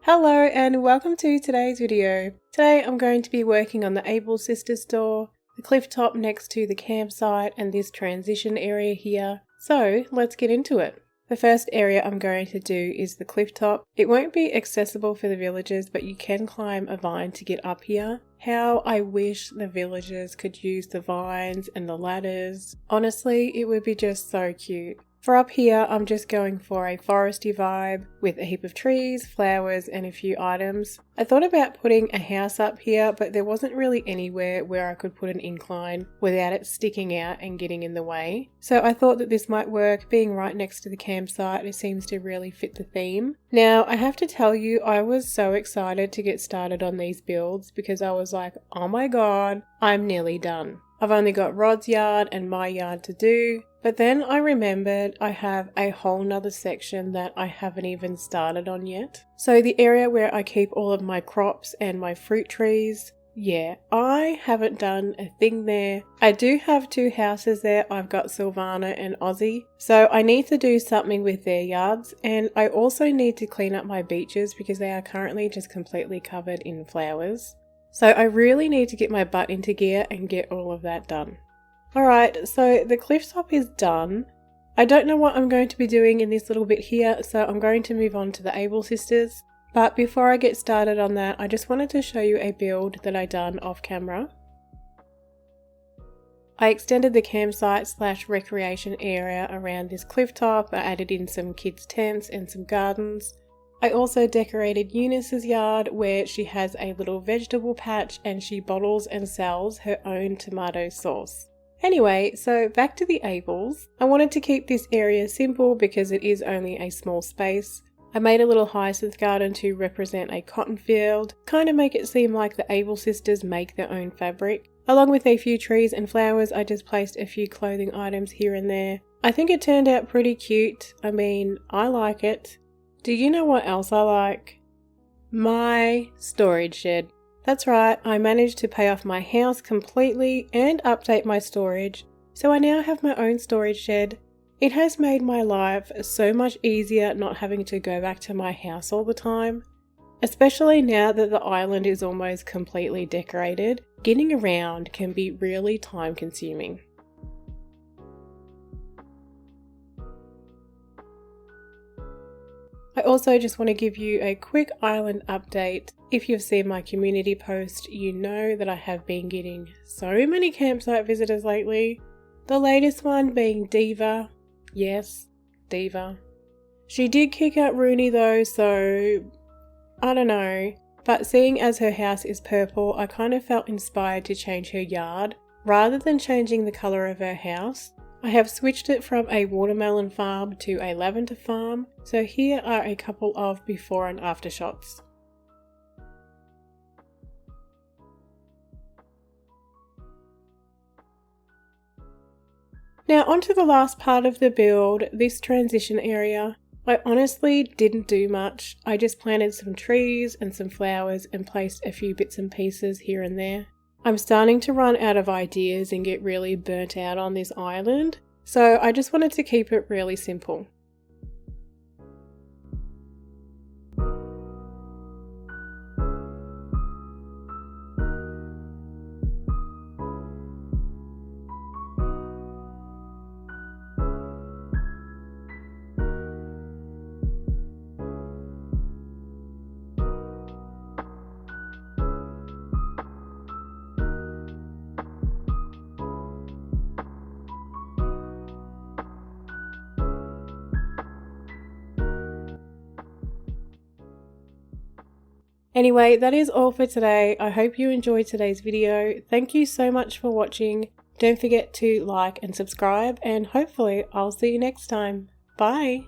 Hello and welcome to today's video. Today I'm going to be working on the Able Sisters store, the Clifftop next to the campsite and this transition area here. So let's get into it. The first area I'm going to do is the Clifftop. It won't be accessible for the villagers, but you can climb a vine to get up here. How I wish the villagers could use the vines and the ladders. Honestly, it would be just so cute. For up here, I'm just going for a foresty vibe with a heap of trees, flowers and a few items. I thought about putting a house up here, but there wasn't really anywhere where I could put an incline without it sticking out and getting in the way. So I thought that this might work, being right next to the campsite. It seems to really fit the theme. Now, I have to tell you, I was so excited to get started on these builds because I was like, oh my god, I'm nearly done. I've only got Rod's yard and my yard to do. But then I remembered I have a whole nother section that I haven't even started on yet. So the area where I keep all of my crops and my fruit trees, yeah, I haven't done a thing there. I do have two houses there. I've got Sylvana and Ozzy. So I need to do something with their yards, and I also need to clean up my beaches because they are currently just completely covered in flowers. So I really need to get my butt into gear and get all of that done. Alright, so the Clifftop is done. I don't know what I'm going to be doing in this little bit here, so I'm going to move on to the Able Sisters. But before I get started on that, I just wanted to show you a build that I done off camera. I extended the campsite / recreation area around this Clifftop. I added in some kids' tents and some gardens. I also decorated Eunice's yard where she has a little vegetable patch and she bottles and sells her own tomato sauce. Anyway, so back to the Ables. I wanted to keep this area simple because it is only a small space. I made a little hyacinth garden to represent a cotton field, kind of make it seem like the Able Sisters make their own fabric. Along with a few trees and flowers, I just placed a few clothing items here and there. I think it turned out pretty cute. I mean, I like it. Do you know what else I like? My storage shed. That's right, I managed to pay off my house completely and update my storage, so I now have my own storage shed. It has made my life so much easier not having to go back to my house all the time. Especially now that the island is almost completely decorated, getting around can be really time consuming. I also just want to give you a quick island update. If you've seen my community post, you know that I have been getting so many campsite visitors lately. The latest one being Diva. Yes, Diva. She did kick out Rooney though, so I don't know. But seeing as her house is purple, I kind of felt inspired to change her yard rather than changing the colour of her house. I have switched it from a watermelon farm to a lavender farm, so here are a couple of before and after shots. Now onto the last part of the build, this transition area. I honestly didn't do much. I just planted some trees and some flowers and placed a few bits and pieces here and there. I'm starting to run out of ideas and get really burnt out on this island, so I just wanted to keep it really simple. Anyway, that is all for today. I hope you enjoyed today's video. Thank you so much for watching. Don't forget to like and subscribe, and hopefully I'll see you next time. Bye!